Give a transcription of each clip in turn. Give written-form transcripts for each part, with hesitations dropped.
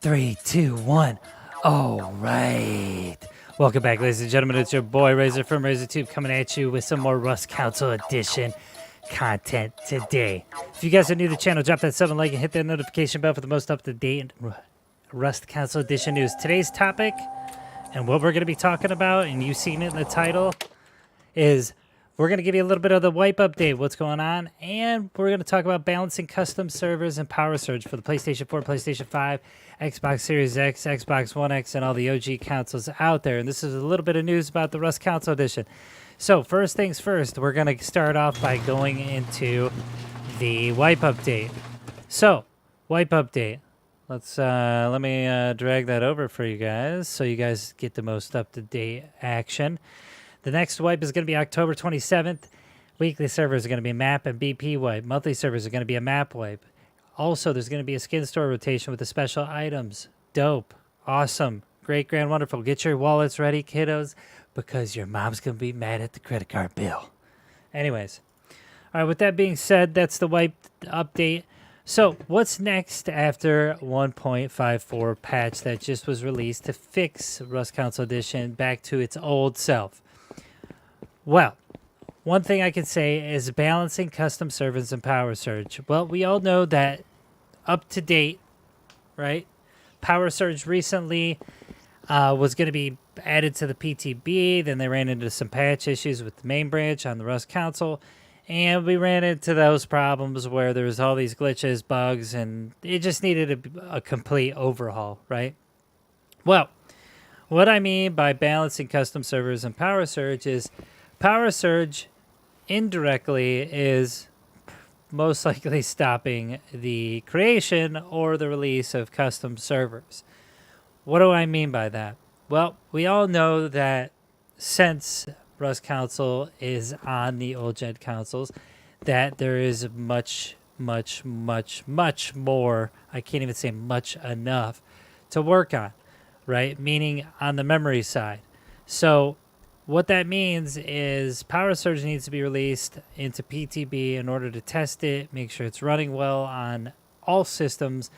Three, two, one. All right. Welcome back, ladies and gentlemen. It's your boy Razor from RazorTube coming at you with some more Rust Council Edition content today. If you guys are new to the channel, drop that 7 like and hit that notification bell for the most up-to-date Rust Council Edition news. Today's topic and what we're going to be talking about, and you've seen it in the title, is we're going to give you a little bit of the wipe update, what's going on, and we're going to talk about balancing custom servers and Power Surge for the PlayStation 4, PlayStation 5, Xbox Series X, Xbox One X, and all the OG consoles out there. And this is a little bit of news about the Rust Council Edition. So first things first, we're going to start off by going into the wipe update. So, wipe update. Let me drag that over for you guys so you guys get the most up-to-date action. The next wipe is going to be October 27th. Weekly servers are going to be map and BP wipe. Monthly servers are going to be a map wipe. Also, there's going to be a skin store rotation with the special items. Dope. Awesome. Great, grand, wonderful. Get your wallets ready, kiddos, because your mom's going to be mad at the credit card bill. Anyways. All right, with that being said, that's the wipe update. So, what's next after 1.54 patch that just was released to fix Rust Council Edition back to its old self? Well, one thing I can say is balancing custom servers and Power Surge. Well, we all know that up to date, right? Power Surge recently was going to be added to the PTB. Then they ran into some patch issues with the main branch on the Rust Council. And we ran into those problems where there was all these glitches, bugs, and it just needed a complete overhaul, right? Well, what I mean by balancing custom servers and Power Surge is Power Surge indirectly is most likely stopping the creation or the release of custom servers. What do I mean by that? Well, we all know that since Rust Council is on the old gen consoles, that there is much more, I can't even say much enough, to work on, right? Meaning on the memory side. So what that means is Power Surge needs to be released into PTB in order to test it, make sure it's running well on all systems,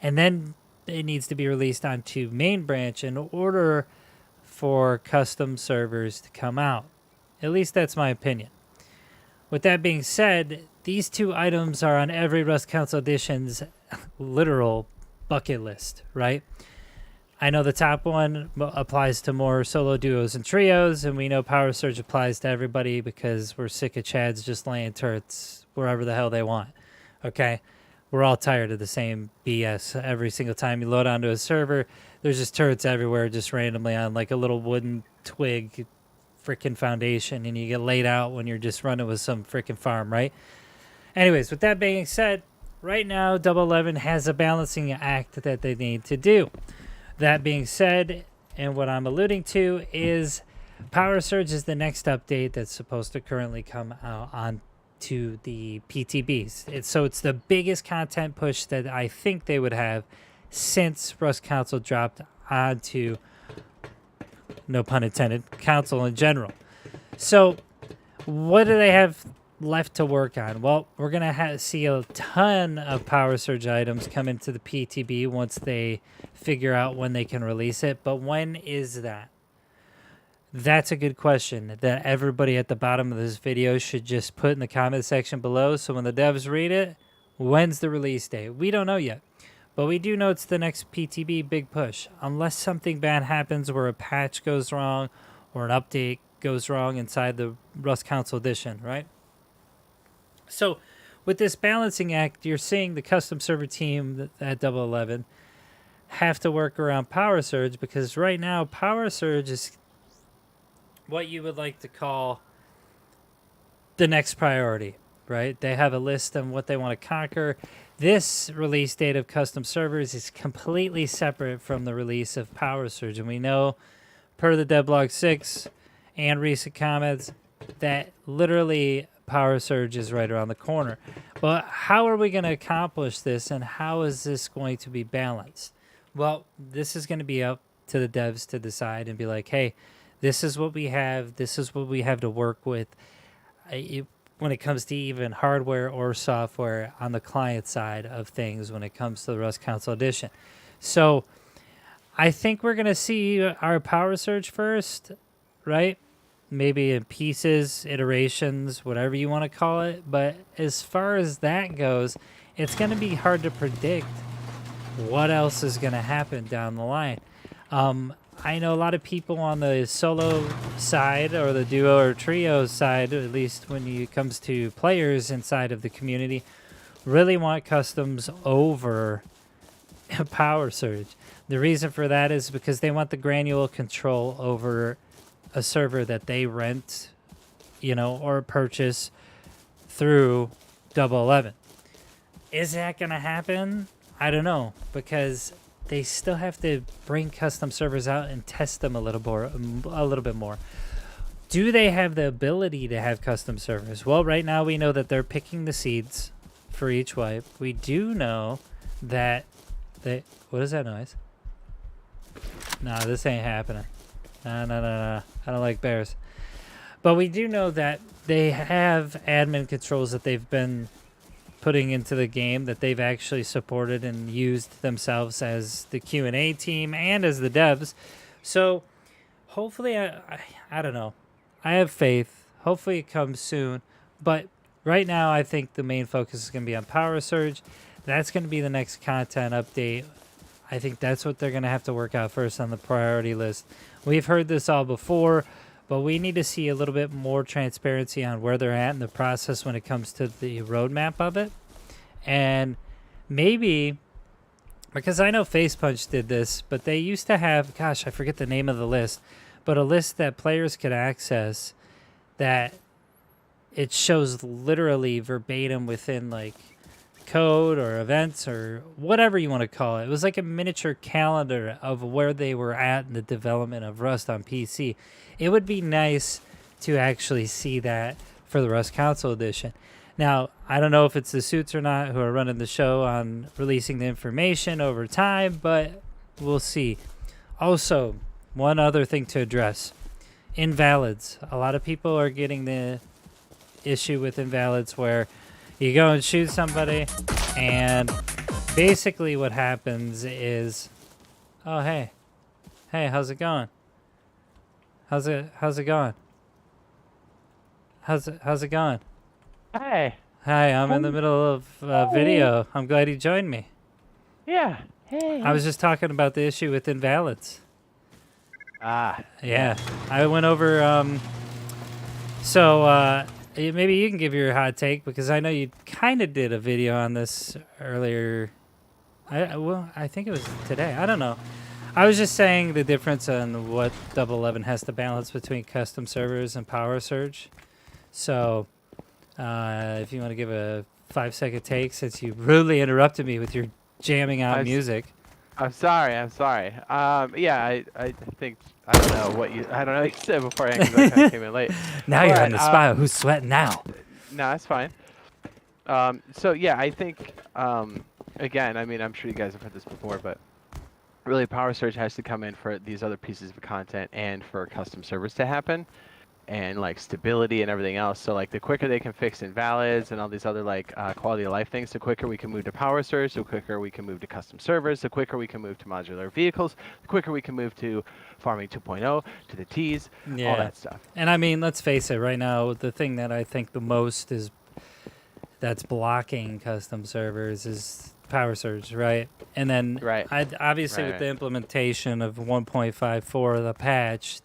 and then it needs to be released onto main branch in order for custom servers to come out. At least that's my opinion. With that being said, these two items are on every Rust Council Edition's literal bucket list, right? I know the top one applies to more solo duos and trios, and we know Power Surge applies to everybody because we're sick of Chads just laying turrets wherever the hell they want, okay? We're all tired of the same BS. Every single time you load onto a server, there's just turrets everywhere just randomly on like a little wooden twig freaking foundation, and you get laid out when you're just running with some freaking farm, right? Anyways, with that being said, right now, Double Eleven has a balancing act that they need to do. That being said, and what I'm alluding to is Power Surge is the next update that's supposed to currently come out on to the PTBs. So it's the biggest content push that I think they would have since Rust Council dropped onto, no pun intended, Council in general. So what do they have left to work on? Well, we're going to see a ton of Power Surge items come into the PTB once they figure out when they can release it. But when is that? That's a good question that everybody at the bottom of this video should just put in the comment section below. So when the devs read it, when's the release date? We don't know yet. But we do know it's the next PTB big push. Unless something bad happens where a patch goes wrong or an update goes wrong inside the Rust Council Edition, right? So with this balancing act, you're seeing the custom server team at Double Eleven have to work around Power Surge, because right now Power Surge is what you would like to call the next priority, right? They have a list on what they want to conquer. This release date of custom servers is completely separate from the release of Power Surge, and we know per the Devblog 6 and recent comments that literally Power Surge is right around the corner. But how are we going to accomplish this, and how is this going to be balanced? Well, this is going to be up to the devs to decide and be like, hey, this is what we have. This is what we have to work with. when it comes to even hardware or software on the client side of things when it comes to the Rust Console Edition. So I think we're going to see our Power Surge first, right? Maybe in pieces, iterations, whatever you want to call it. But as far as that goes, it's going to be hard to predict what else is going to happen down the line. I know a lot of people on the solo side or the duo or trio side, at least when it comes to players inside of the community, really want customs over Power Surge. The reason for that is because they want the granular control over a server that they rent, or purchase through Double 11. Is that going to happen? I don't know, because they still have to bring custom servers out and test them a little bit more. Do they have the ability to have custom servers? Well, right now we know that they're picking the seeds for each wipe. We do know that what is that noise? No, this ain't happening. No. I don't like bears. But we do know that they have admin controls that they've been putting into the game that they've actually supported and used themselves as the Q&A team and as the devs. So hopefully, I don't know. I have faith. Hopefully it comes soon. But right now I think the main focus is going to be on Power Surge. That's going to be the next content update. I think that's what they're going to have to work out first on the priority list. We've heard this all before, but we need to see a little bit more transparency on where they're at in the process when it comes to the roadmap of it. And maybe, because I know FacePunch did this, but they used to have, gosh, I forget the name of the list, but a list that players could access that it shows literally verbatim within like code or events or whatever you want to call it. It was like a miniature calendar of where they were at in the development of Rust on PC. It would be nice to actually see that for the Rust Console Edition. Now, I don't know if it's the suits or not who are running the show on releasing the information over time, but we'll see. Also, one other thing to address. Invalids. A lot of people are getting the issue with invalids where you go and shoot somebody, and basically what happens is, oh, hey, how's it going? How's it going? How's it going? Hi. Hi, I'm in the middle of a video. I'm glad you joined me. Yeah. Hey. I was just talking about the issue with invalids. Ah. Yeah. I went over, maybe you can give your hot take, because I know you kind of did a video on this earlier. I think it was today. I don't know. I was just saying the difference on what Double 11 has to balance between custom servers and Power Surge. So if you want to give a 5-second take, since you rudely interrupted me with your jamming out music. I'm sorry. Yeah, I think I don't know what you said before I kind of came in late. Now you're on the spot. Who's sweating now? No, that's fine. So yeah, I think again, I mean, I'm sure you guys have heard this before, but really Power Surge has to come in for these other pieces of content and for custom servers to happen, and like stability and everything else. So like the quicker they can fix invalids and all these other like quality of life things, the quicker we can move to Power Surge, the quicker we can move to custom servers, the quicker we can move to modular vehicles, the quicker we can move to farming 2.0, to the T's, all that stuff. And I mean, let's face it, right now, the thing that I think the most is that's blocking custom servers is Power Surge, right? And then obviously with the implementation of 1.54, the patch,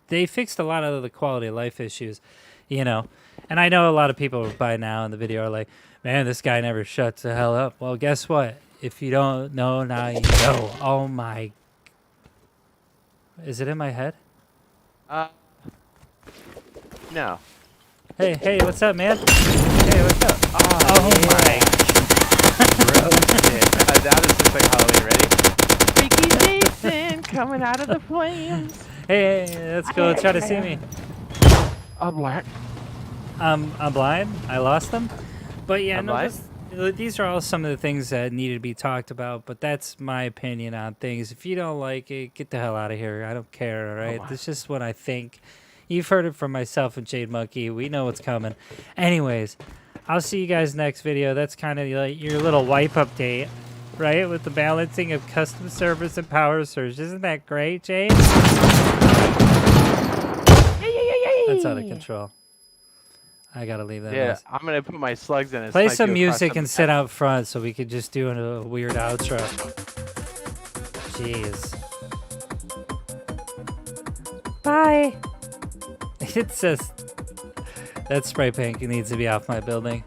they fixed a lot of the quality of life issues, And I know a lot of people by now in the video are like, man, this guy never shuts the hell up. Well, guess what? If you don't know, now you know. Oh, my. Is it in my head? No. Hey, what's up, man? Hey, what's up? Oh my. That is just like Halloween, ready? Freaky Jason coming out of the flames. Hey, let's go try to see me. I'm black. I'm blind. I lost them. But yeah, these are all some of the things that need to be talked about, but that's my opinion on things. If you don't like it, get the hell out of here. I don't care, all right? That's just what I think. You've heard it from myself and Jade Monkey. We know what's coming. Anyways, I'll see you guys next video. That's kind of like your little wipe update, right? With the balancing of custom service and power surge. Isn't that great, Jade? That's out of control. I gotta leave that. Yeah, mess. I'm gonna put my slugs in it. Play some music and sit out front so we could just do a weird outro. Jeez. Bye. It says that spray paint needs to be off my building.